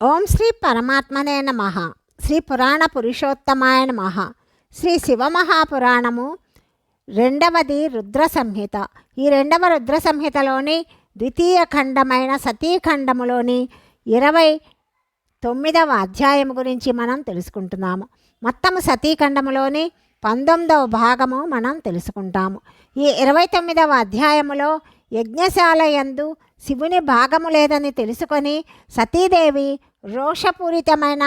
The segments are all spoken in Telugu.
ఓం శ్రీ పరమాత్మనే నమః. శ్రీ పురాణ పురుషోత్తమాయ నమః. శ్రీ శివమహాపురాణము రెండవది రుద్ర సంహిత. ఈ రెండవ రుద్ర సంహితలోని ద్వితీయ ఖండమైన సతీఖండములోని 29వ అధ్యాయం గురించి మనం తెలుసుకుంటున్నాము. మొత్తము సతీఖండములోని 19వ భాగము మనం తెలుసుకుంటాము. ఈ 29వ అధ్యాయములో యజ్ఞశాల యందు శివుని భాగము లేదని తెలుసుకొని సతీదేవి రోషపూరితమైన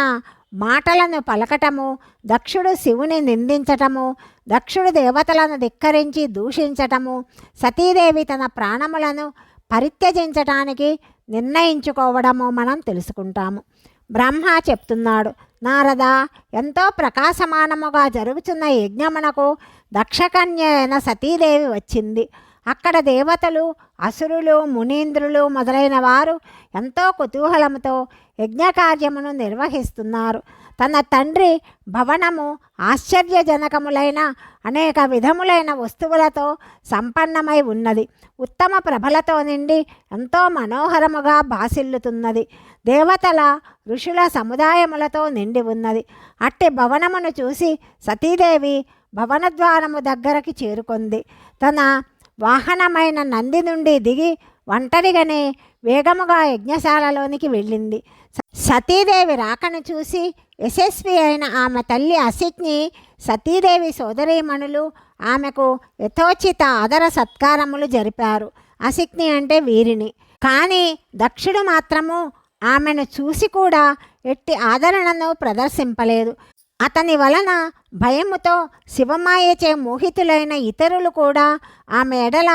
మాటలను పలకటము, దక్షుడు శివుని నిందించటము, దక్షుడు దేవతలను ధిక్కరించి దూషించటము, సతీదేవి తన ప్రాణములను పరిత్యజించటానికి నిర్ణయించుకోవడము మనం తెలుసుకుంటాము. బ్రహ్మ చెప్తున్నాడు, నారద, ఎంతో ప్రకాశమానముగా జరుగుతున్న యజ్ఞమునకు దక్షకన్య అయిన సతీదేవి వచ్చింది. అక్కడ దేవతలు, అసురులు, మునీంద్రులు మొదలైన వారు ఎంతో కుతూహలంతో యజ్ఞకార్యమును నిర్వహిస్తున్నారు. తన తండ్రి భవనము ఆశ్చర్యజనకములైన అనేక విధములైన వస్తువులతో సంపన్నమై ఉన్నది. ఉత్తమ ప్రభలతో నిండి ఎంతో మనోహరముగా భాసిల్లుతున్నది. దేవతల, ఋషుల సముదాయములతో నిండి ఉన్నది. అట్టి భవనమును చూసి సతీదేవి భవనద్వారము దగ్గరికి చేరుకుంది. తన వాహనమైన నంది నుండి దిగి ఒంటరిగానే వేగముగా యజ్ఞశాలలోనికి వెళ్ళింది. సతీదేవి రాకను చూసి యశస్వి అయిన ఆమె తల్లి అసిక్ని, సతీదేవి సోదరీమణులు ఆమెకు యథోచిత ఆదర సత్కారములు జరిపారు. అసిక్ని అంటే వీరిని. కానీ దక్షుడు మాత్రము ఆమెను చూసి కూడా ఎట్టి ఆదరణను ప్రదర్శింపలేదు. అతని వలన భయముతో శివమాయచే మోహితులైన ఇతరులు కూడా ఆమె ఎడల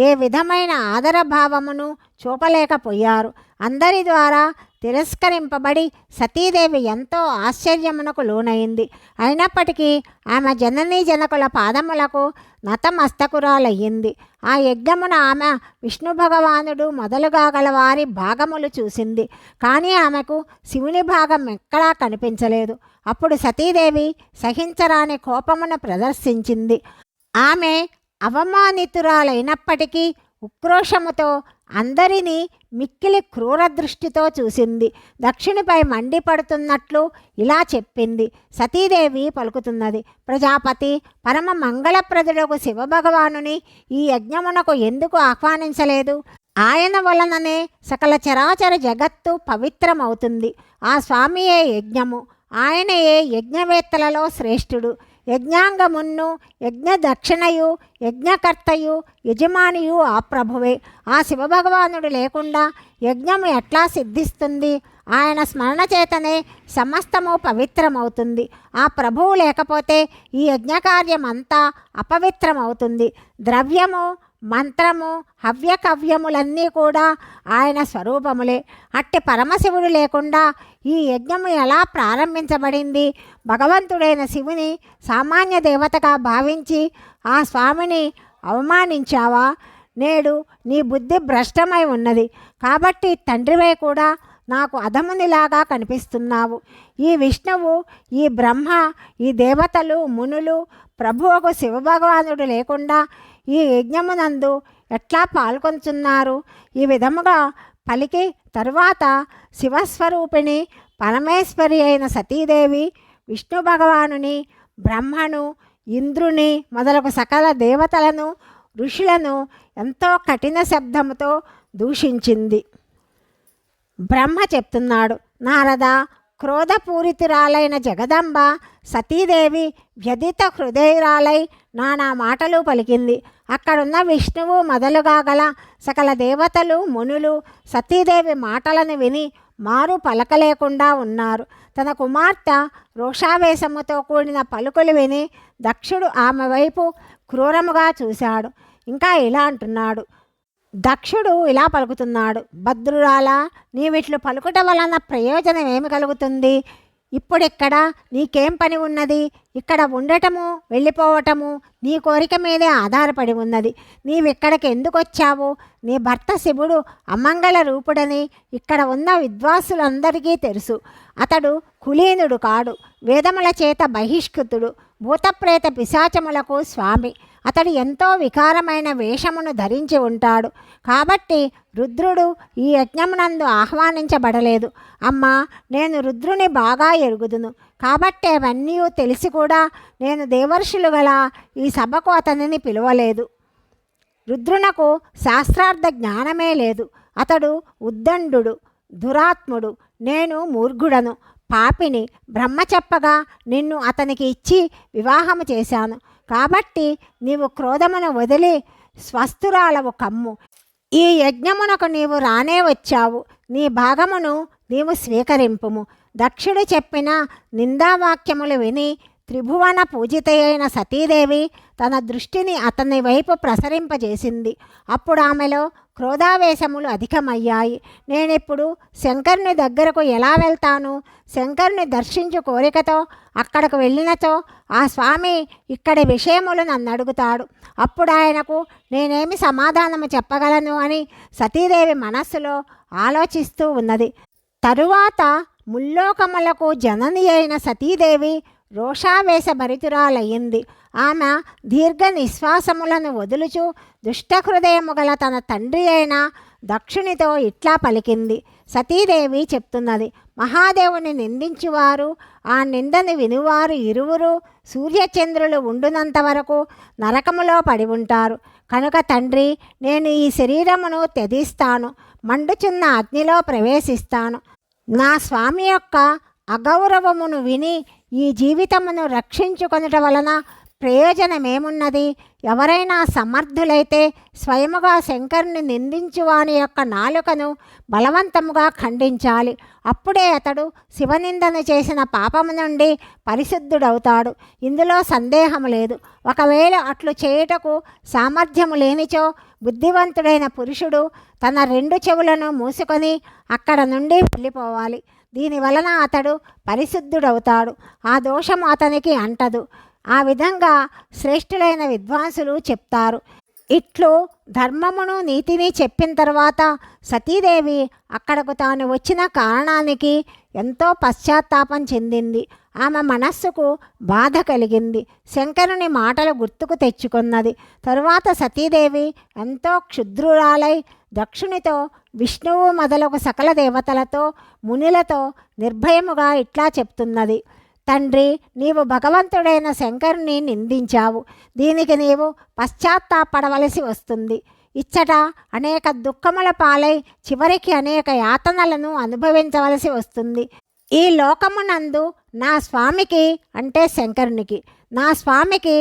ఏ విధమైన ఆదరభావమును చూపలేకపోయారు. అందరి ద్వారా తిరస్కరింపబడి సతీదేవి ఎంతో ఆశ్చర్యమునకు లోనైంది. అయినప్పటికీ ఆమె జననీ జనకుల పాదములకు నతమస్తకురాలయ్యింది. ఆ యజ్ఞమున ఆమె విష్ణు భగవానుడు మొదలుగా గల వారి భాగములు చూసింది. కానీ ఆమెకు శివుని భాగం ఎక్కడా కనిపించలేదు. అప్పుడు సతీదేవి సహించరాని కోపమును ప్రదర్శించింది. ఆమె అవమానితురాలైనప్పటికీ ఉక్రోషముతో అందరినీ మిక్కిలి క్రూర దృష్టితో చూసింది. దక్షిణిపై మండిపడుతున్నట్లు ఇలా చెప్పింది. సతీదేవి పలుకుతున్నది, ప్రజాపతి, పరమ మంగళప్రదుడకు శివభగవానుని ఈ యజ్ఞమునకు ఎందుకు ఆహ్వానించలేదు? ఆయన వలననే సకల చరాచర జగత్తు పవిత్రమవుతుంది. ఆ స్వామియే యజ్ఞము, ఆయనయే యజ్ఞవేత్తలలో శ్రేష్ఠుడు. యజ్ఞాంగమున్ను, యజ్ఞ దక్షిణయు, యజ్ఞకర్తయు, యజమానియు ఆ ప్రభువే. ఆ శివభగవానుడు లేకుండా యజ్ఞము ఎట్లా సిద్ధిస్తుంది? ఆయన స్మరణ చేతనే సమస్తము పవిత్రమవుతుంది. ఆ ప్రభువు లేకపోతే ఈ యజ్ఞకార్యం అంతా అపవిత్రమవుతుంది. ద్రవ్యము, మంత్రము, హవ్యకవ్యములన్నీ కూడా ఆయన స్వరూపములే. అట్టి పరమశివుడు లేకుండా ఈ యజ్ఞము ఎలా ప్రారంభించబడింది? భగవంతుడైన శివుని సామాన్య దేవతగా భావించి ఆ స్వామిని అవమానించావా? నేడు నీ బుద్ధి భ్రష్టమై ఉన్నది. కాబట్టి తండ్రివై కూడా నాకు అధమునిలాగా కనిపిస్తున్నావు. ఈ విష్ణువు, ఈ బ్రహ్మ, ఈ దేవతలు, మునులు, ప్రభువుకు శివభగవానుడు లేకుండా ఈ యజ్ఞమునందు ఎట్లా పాల్గొంటున్నారు? ఈ విధముగా పలికి తరువాత శివస్వరూపిణి పరమేశ్వరి అయిన సతీదేవి విష్ణు భగవానుని, బ్రహ్మను, ఇంద్రుని మొదలగు సకల దేవతలను, ఋషులను ఎంతో కఠిన శబ్దముతో దూషించింది. బ్రహ్మ చెప్తున్నాడు, నారద, క్రోధపూరితురాలైన జగదంబ సతీదేవి వ్యధిత హృదయురాలై నానా మాటలు పలికింది. అక్కడున్న విష్ణువు మొదలుగా గల సకల దేవతలు, మునులు సతీదేవి మాటలను విని మారు పలకలేకుండా ఉన్నారు. తన కుమార్తె రోషావేశముతో కూడిన పలుకులు విని దక్షుడు ఆమె వైపు క్రూరముగా చూశాడు. ఇంకా ఇలా అంటున్నాడు, దక్షుడు ఇలా పలుకుతున్నాడు, భద్రురాలా, నీవిట్లు పలుకుట వలన ప్రయోజనం ఏమి కలుగుతుంది? ఇప్పుడిక్కడ నీకేం పని ఉన్నది? ఇక్కడ ఉండటము, వెళ్ళిపోవటము నీ కోరిక మీదే ఆధారపడి ఉన్నది. నీవిక్కడికి ఎందుకు వచ్చావు? నీ భర్త శివుడు అమంగళ రూపుడని ఇక్కడ ఉన్న విద్వాంసులందరికీ తెలుసు. అతడు కులీనుడు కాడు, వేదముల చేత బహిష్కృతుడు, భూతప్రేత పిశాచములకు స్వామి. అతడు ఎంతో వికారమైన వేషమును ధరించి ఉంటాడు. కాబట్టి రుద్రుడు ఈ యజ్ఞమునందు ఆహ్వానించబడలేదు. అమ్మా, నేను రుద్రుని బాగా ఎరుగుదును. కాబట్టి అవన్నీ తెలిసి కూడా నేను దేవర్షులు గల ఈ సభకు అతనిని పిలువలేదు. రుద్రునకు శాస్త్రార్థ జ్ఞానమే లేదు. అతడు ఉద్దండు, దురాత్ముడు. నేను మూర్ఘుడను, పాపిని. బ్రహ్మ చెప్పగా నిన్ను అతనికి ఇచ్చి వివాహము చేశాను. కాబట్టి నీవు క్రోధమును వదిలి స్వస్థురాలవు కమ్ము. ఈ యజ్ఞమునకు నీవు రానే వచ్చావు. నీ భాగమును నీవు స్వీకరింపుము. దక్షుడు చెప్పిన నిందావాక్యములు విని త్రిభువన పూజితయైన సతీదేవి తన దృష్టిని అతని వైపు ప్రసరింపజేసింది. అప్పుడు ఆమెలో క్రోధావేశములు అధికమయ్యాయి. నేనిప్పుడు శంకరుని దగ్గరకు ఎలా వెళ్తాను? శంకరుని దర్శించు కోరికతో అక్కడకు వెళ్ళినచో ఆ స్వామి ఇక్కడి విషయములు నన్ను అడుగుతాడు. అప్పుడు ఆయనకు నేనేమి సమాధానము చెప్పగలను అని సతీదేవి మనస్సులో ఆలోచిస్తూ ఉన్నది. తరువాత ముల్లోకములకు జనని అయిన సతీదేవి రోషావేశభరితురాలయ్యింది. ఆమె దీర్ఘ నిశ్వాసములను వదులుచు దుష్టహృదయము గల తన తండ్రి అయిన దక్షునితో ఇట్లా పలికింది. సతీదేవి చెప్తున్నది, మహాదేవుని నిందించువారు, ఆ నిందని వినువారు ఇరువురు సూర్యచంద్రులు ఉండునంత వరకు నరకములో పడి ఉంటారు. కనుక తండ్రి, నేను ఈ శరీరమును త్యజిస్తాను, మండుచున్న అగ్నిలో ప్రవేశిస్తాను. నా స్వామి యొక్క అగౌరవమును విని ఈ జీవితమును రక్షించుకొనుట వలన ప్రయోజనమేమున్నది? ఎవరైనా సమర్థులైతే స్వయముగా శంకరుని నిందించువాని యొక్క నాలుకను బలవంతముగా ఖండించాలి. అప్పుడే అతడు శివనిందను చేసిన పాపము నుండి పరిశుద్ధుడవుతాడు. ఇందులో సందేహము లేదు. ఒకవేళ అట్లు చేయుటకు సామర్థ్యము లేనిచో బుద్ధివంతుడైన పురుషుడు తన 2 చెవులను మూసుకొని అక్కడ నుండి వెళ్ళిపోవాలి. దీనివలన అతడు పరిశుద్ధుడవుతాడు. ఆ దోషము అతనికి అంటదు. ఆ విధంగా శ్రేష్ఠులైన విద్వాంసులు చెప్తారు. ఇట్లు ధర్మమును నీతిని చెప్పిన తర్వాత సతీదేవి అక్కడకు తాను వచ్చిన కారణానికి ఎంతో పశ్చాత్తాపం చెందింది. ఆమె మనస్సుకు బాధ కలిగింది. శంకరుని మాటలు గుర్తుకు తెచ్చుకున్నది. తరువాత సతీదేవి ఎంతో క్షుద్రురాలై దక్షునితో, విష్ణువు మొదలగు సకల దేవతలతో, మునులతో నిర్భయముగా ఇట్లా చెప్తున్నది. తండ్రి, నీవు భగవంతుడైన శంకరుని నిందించావు. దీనికి నీవు పశ్చాత్తాపడవలసి వస్తుంది. ఇచ్చట అనేక దుఃఖముల పాలై చివరికి అనేక యాతనలను అనుభవించవలసి వస్తుంది. ఈ లోకమునందు నా స్వామికి అంటే శంకరునికి, నా స్వామికి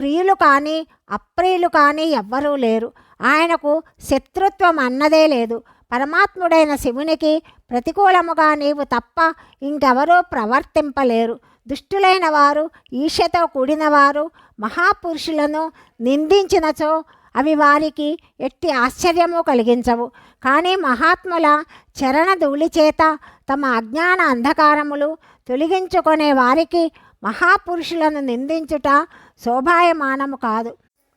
ప్రియులు కానీ అప్రియులు కానీ ఎవ్వరూ లేరు. ఆయనకు శత్రుత్వం అన్నదే లేదు. పరమాత్ముడైన శివునికి ప్రతికూలముగా నీవు తప్ప ఇంకెవరూ ప్రవర్తింపలేరు. దుష్టులైన వారు, ఈర్ష్యతో కూడినవారు మహాపురుషులను నిందించినచో అవి వారికి ఎట్టి ఆశ్చర్యము కలిగించవు. కానీ మహాత్ముల చరణ ధూళి చేత తమ అజ్ఞాన అంధకారములు తొలగించుకునే వారికి మహాపురుషులను నిందించుట శోభాయమానము కాదు.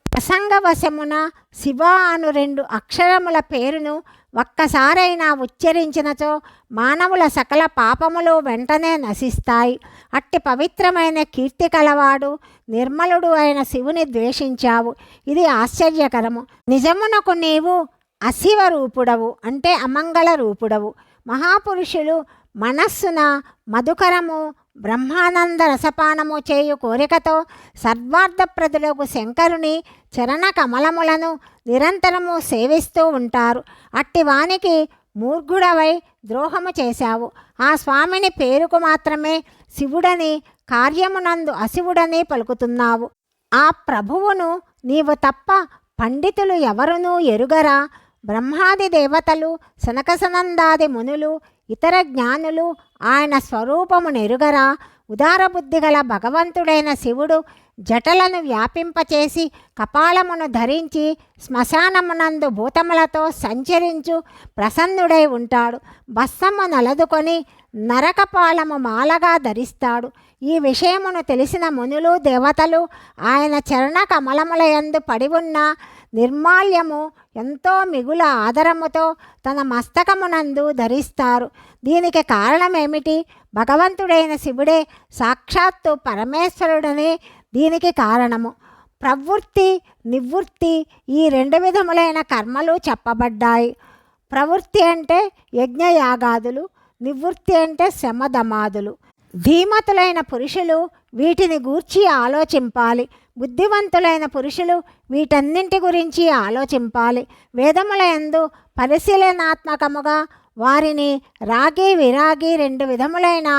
ప్రసంగవశమున శివ అను 2 అక్షరముల పేరును ఒక్కసారైనా ఉచ్చరించినచో మానవుల సకల పాపములు వెంటనే నశిస్తాయి. అట్టి పవిత్రమైన కీర్తి కలవాడు, నిర్మలుడు అయిన శివుని ద్వేషించావు. ఇది ఆశ్చర్యకరము. నిజమునకు నీవు అశివ రూపుడవు అంటే అమంగళ రూపుడవు. మహాపురుషులు మనస్సున మధుకరము బ్రహ్మానంద రసపానము చేయు కోరికతో సర్వార్థప్రదులకు శంకరుని చరణ కమలములను నిరంతరము సేవిస్తూ ఉంటారు. అట్టి వానికి మూర్ఘుడవై ద్రోహము చేశావు. ఆ స్వామిని పేరుకు మాత్రమే శివుడని, కార్యమునందు అశివుడని పలుకుతున్నావు. ఆ ప్రభువును నీవు తప్ప పండితులు ఎవరునూ ఎరుగరా? బ్రహ్మాది దేవతలు, సనకసనందాది మునులు, ఇతర జ్ఞానులు ఆయన స్వరూపము నెరుగరా? ఉదారబుద్ధి గల భగవంతుడైన శివుడు జటలను వ్యాపింపచేసి కపాలమును ధరించి శ్మశానమునందు భూతములతో సంచరించు ప్రసన్నుడై ఉంటాడు. భస్సము నలదుకొని నరకపాలము మాలగా ధరిస్తాడు. ఈ విషయమును తెలిసిన మునులు, దేవతలు ఆయన చరణ కమలములయందు పడి ఉన్న నిర్మాల్యము ఎంతో మిగుల ఆదరముతో తన మస్తకమునందు ధరిస్తారు. దీనికి కారణమేమిటి? భగవంతుడైన శివుడే సాక్షాత్తు పరమేశ్వరుడనే దీనికి కారణము. ప్రవృత్తి నివృత్తి ఈ రెండు విధములైన కర్మలు చెప్పబడ్డాయి. ప్రవృత్తి అంటే యజ్ఞయాగాదులు, నివృత్తి అంటే శమధమాదులు. ధీమతులైన పురుషులు వీటిని గూర్చి ఆలోచింపాలి. బుద్ధివంతులైన పురుషులు వీటన్నింటి గురించి ఆలోచింపాలి. వేదములందు పరిశీలనాత్మకముగా వారిని రాగి విరాగి రెండు విధములైన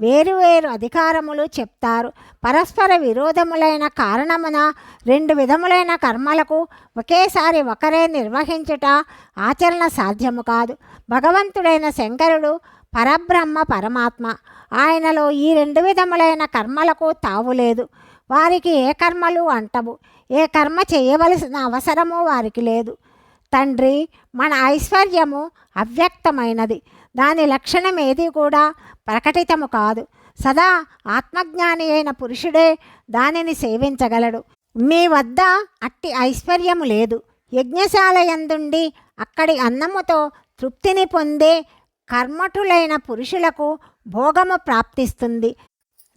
వేరువేరు అధికారములు చెప్తారు. పరస్పర విరోధములైన కారణమున రెండు విధములైన కర్మలకు ఒకేసారి ఒకరే నిర్వహించుట ఆచరణ సాధ్యము కాదు. భగవంతుడైన శంకరుడు పరబ్రహ్మ పరమాత్మ. ఆయనలో ఈ రెండు విధములైన కర్మలకు తావులేదు. వారికి ఏ కర్మలు అంటవు, ఏ కర్మ చేయవలసిన అవసరము వారికి లేదు. తండ్రి, మన ఐశ్వర్యము అవ్యక్తమైనది. దాని లక్షణం ఏది కూడా ప్రకటితము కాదు. సదా ఆత్మజ్ఞాని అయిన పురుషుడే దానిని సేవించగలడు. మీ వద్ద అట్టి ఐశ్వర్యము లేదు. యజ్ఞశాల యందుండి అక్కడి అన్నముతో తృప్తిని పొందే కర్మఠులైన పురుషులకు భోగము ప్రాప్తిస్తుంది.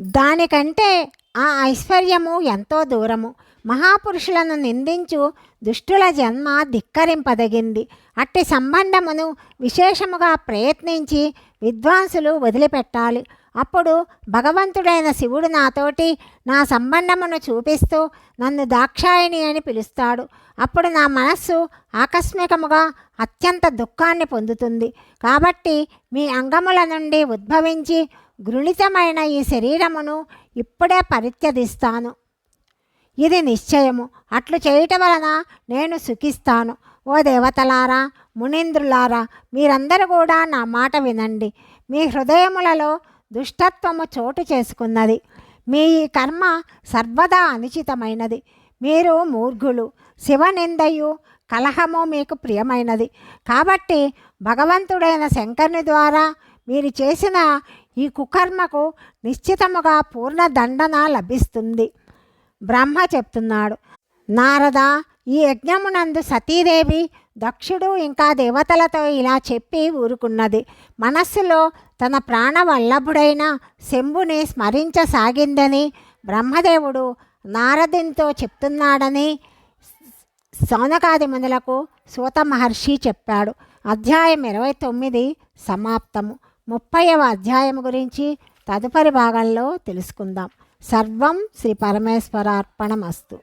దానికంటే ఆ ఐశ్వర్యము ఎంతో దూరము. మహాపురుషులను నిందించు దుష్టుల జన్మ ధిక్కరింపదగింది. అట్టి సంబంధమును విశేషముగా ప్రయత్నించి విద్వాంసులు వదిలిపెట్టాలి. అప్పుడు భగవంతుడైన శివుడు నాతోటి నా సంబంధమును చూపిస్తూ నన్ను దాక్షాయిని అని పిలుస్తాడు. అప్పుడు నా మనస్సు ఆకస్మికముగా అత్యంత దుఃఖాన్ని పొందుతుంది. కాబట్టి మీ అంగముల నుండి ఉద్భవించి గృణితమైన ఈ శరీరమును ఇప్పుడే పరిత్యజిస్తాను. ఇది నిశ్చయము. అట్లు చేయటం వలన నేను సుఖిస్తాను. ఓ దేవతలారా, మునీంద్రులారా, మీరందరూ కూడా నా మాట వినండి. మీ హృదయములలో దుష్టత్వము చోటు చేసుకున్నది. మీ ఈ కర్మ సర్వదా అనుచితమైనది. మీరు మూర్ఘులు. శివనిందయు కలహము మీకు ప్రియమైనది. కాబట్టి భగవంతుడైన శంకరుని ద్వారా మీరు చేసిన ఈ కుకర్మకు నిశ్చితముగా పూర్ణ దండన లభిస్తుంది. బ్రహ్మ చెప్తున్నాడు, నారద, ఈ యజ్ఞమునందు సతీదేవి దక్షుడు ఇంకా దేవతలతో ఇలా చెప్పి ఊరుకున్నది. మనస్సులో తన ప్రాణవల్లభుడైన శంభుని స్మరించసాగిందని బ్రహ్మదేవుడు నారదునితో చెప్తున్నాడని సౌనకాది మునులకు సూత మహర్షి చెప్పాడు. అధ్యాయం 29 సమాప్తము. 30వ అధ్యాయం గురించి తదుపరి భాగంలో తెలుసుకుందాం. సర్వం శ్రీ పరమేశ్వరార్పణమస్తు.